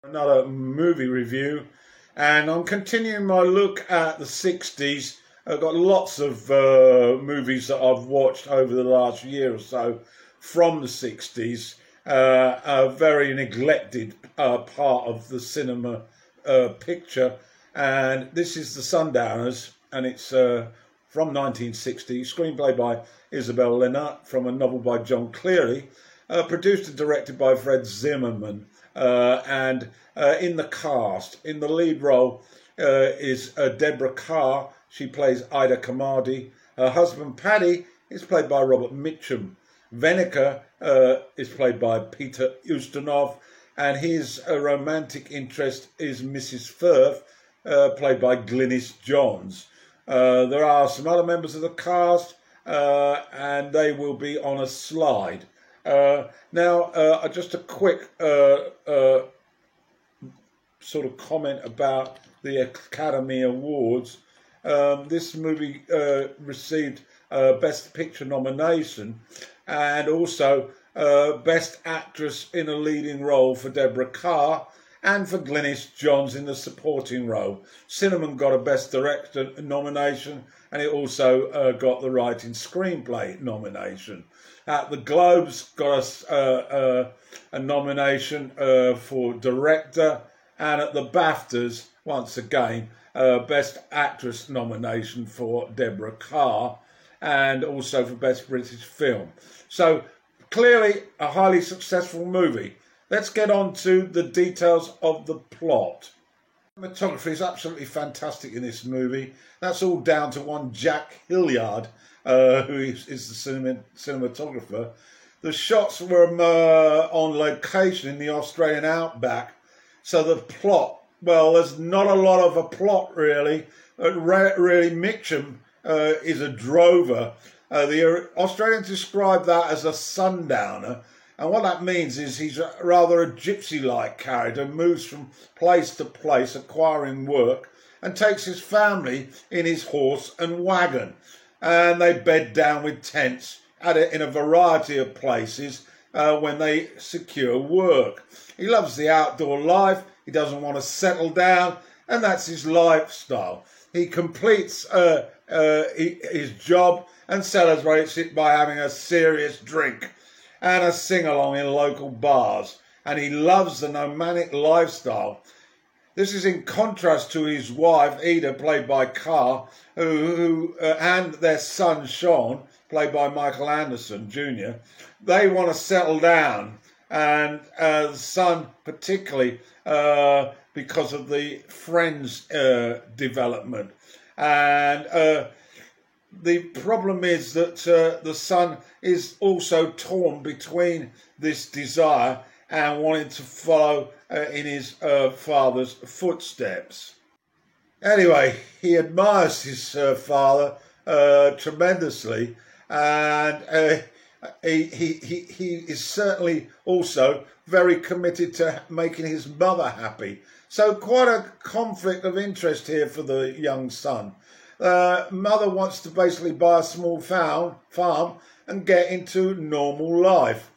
Another movie review, and I'm continuing my look at the 60s. I've got lots of movies that I've watched over the last year or so from the 60s, a very neglected part of the cinema picture. And this is The Sundowners, and it's from 1960, screenplay by Isabel Lennart from a novel by John Cleary, produced and directed by Fred Zimmerman. And in the cast, in the lead role is Deborah Kerr. She plays Ida Kamadi. Her husband Paddy is played by Robert Mitchum. Veneker is played by Peter Ustinov, and his romantic interest is Mrs. Firth, played by Glynis Johns. There are some other members of the cast, and they will be on a slide. Now, just a quick sort of comment about the Academy Awards. This movie received Best Picture nomination and also Best Actress in a Leading Role for Deborah Kerr and for Glynis Johns in the supporting role. Cinnamon got a Best Director nomination, and it also got the Writing Screenplay nomination. At the Globes got a nomination for Director, and at the BAFTAs, once again, Best Actress nomination for Deborah Kerr, and also for Best British Film. So clearly a highly successful movie. Let's get on to the details of the plot. Cinematography is absolutely fantastic in this movie. That's all down to one Jack Hilliard, who is the cinematographer. The shots were on location in the Australian outback. So the plot, well, there's not a lot of a plot really. Really, Mitchum is a drover. The Australians describe that as a sundowner. And what that means is he's rather a gypsy-like character, moves from place to place, acquiring work, and takes his family in his horse and wagon. And they bed down with tents in a variety of places when they secure work. He loves the outdoor life, he doesn't want to settle down, and that's his lifestyle. He completes his job and celebrates it by having a serious drink and a sing-along in local bars, and he loves the nomadic lifestyle. This is in contrast to his wife, Ida, played by Kerr, and their son, Sean, played by Michael Anderson Jr. They want to settle down, and the son particularly because of the Friends development. And the problem is that the son is also torn between this desire and wanting to follow in his father's footsteps. Anyway, he admires his father tremendously, and he is certainly also very committed to making his mother happy. So quite a conflict of interest here for the young son. Mother wants to basically buy a small farm and get into normal life.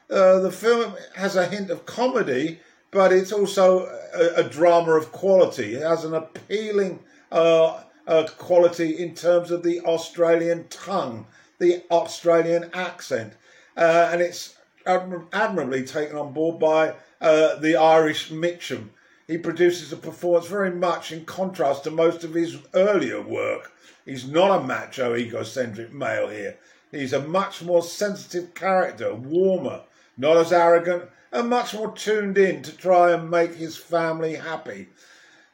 The film has a hint of comedy, but it's also a drama of quality. It has an appealing quality in terms of the Australian tongue, the Australian accent, and it's admirably taken on board by the Irish Mitchum. He produces a performance very much in contrast to most of his earlier work. He's not a macho, egocentric male here. He's a much more sensitive character, warmer, not as arrogant, and much more tuned in to try and make his family happy.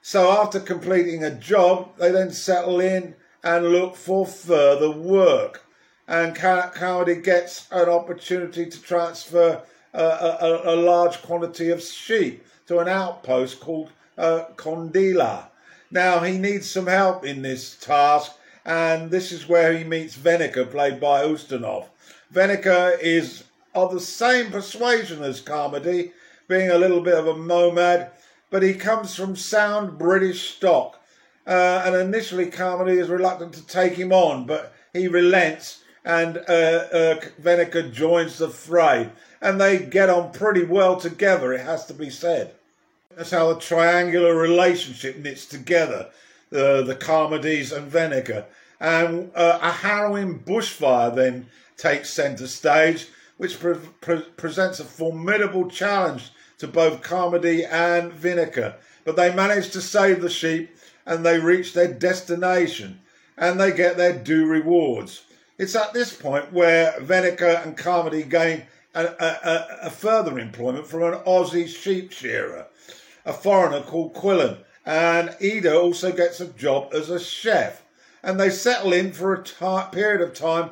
So after completing a job, they then settle in and look for further work. And Cowdy gets an opportunity to transfer a large quantity of sheep to an outpost called Condila. Now, he needs some help in this task, and this is where he meets Veneker, played by Ustinov. Veneker is of the same persuasion as Carmody, being a little bit of a nomad, but he comes from sound British stock. And initially Carmody is reluctant to take him on, but he relents, and Veneker joins the fray. And they get on pretty well together, it has to be said. That's how a triangular relationship knits together the Carmodys and Veneker. And a harrowing bushfire then takes centre stage, which presents a formidable challenge to both Carmody and Vinegar. But they manage to save the sheep and they reach their destination and they get their due rewards. It's at this point where Veneker and Carmody gain a further employment from an Aussie sheep shearer, a foreigner called Quillen, and Ida also gets a job as a chef, and they settle in for a period of time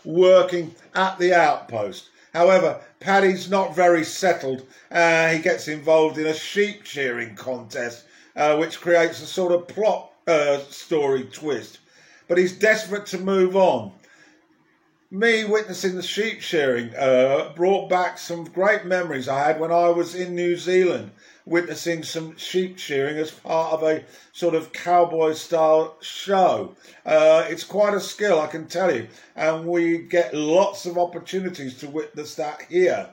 working at the outpost. However, Paddy's not very settled. He gets involved in a sheep shearing contest, which creates a sort of plot story twist. But he's desperate to move on. Me witnessing the sheep shearing brought back some great memories I had when I was in New Zealand, witnessing some sheep shearing as part of a sort of cowboy style show. It's quite a skill, I can tell you, and we get lots of opportunities to witness that here.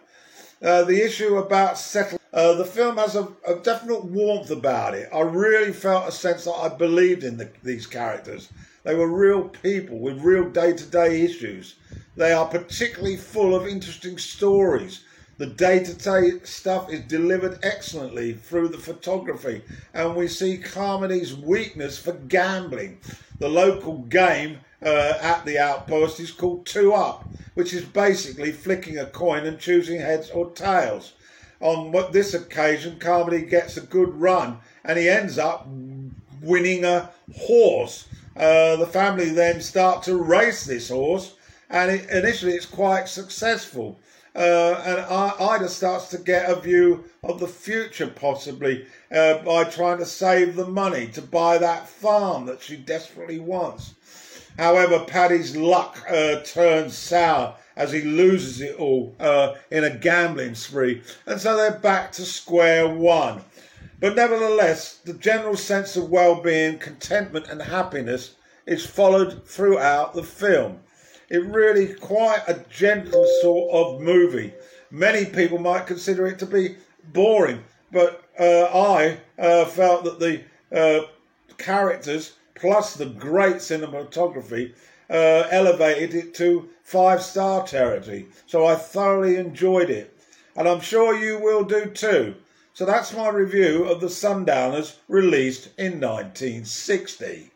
The issue about settling, the film has a definite warmth about it. I really felt a sense that I believed in these characters. They were real people with real day-to-day issues. They are particularly full of interesting stories. The day-to-day stuff is delivered excellently through the photography, and we see Carmody's weakness for gambling. The local game at the outpost is called Two Up, which is basically flicking a coin and choosing heads or tails. On this occasion, Carmody gets a good run, and he ends up winning a horse. The family then start to race this horse, and initially it's quite successful. And Ida starts to get a view of the future, possibly, by trying to save the money to buy that farm that she desperately wants. However, Paddy's luck turns sour as he loses it all in a gambling spree, and so they're back to square one. But nevertheless, the general sense of well-being, contentment and happiness is followed throughout the film. It really quite a gentle sort of movie. Many people might consider it to be boring, but I felt that the characters plus the great cinematography elevated it to 5-star territory. So I thoroughly enjoyed it, and I'm sure you will do too. So that's my review of The Sundowners, released in 1960.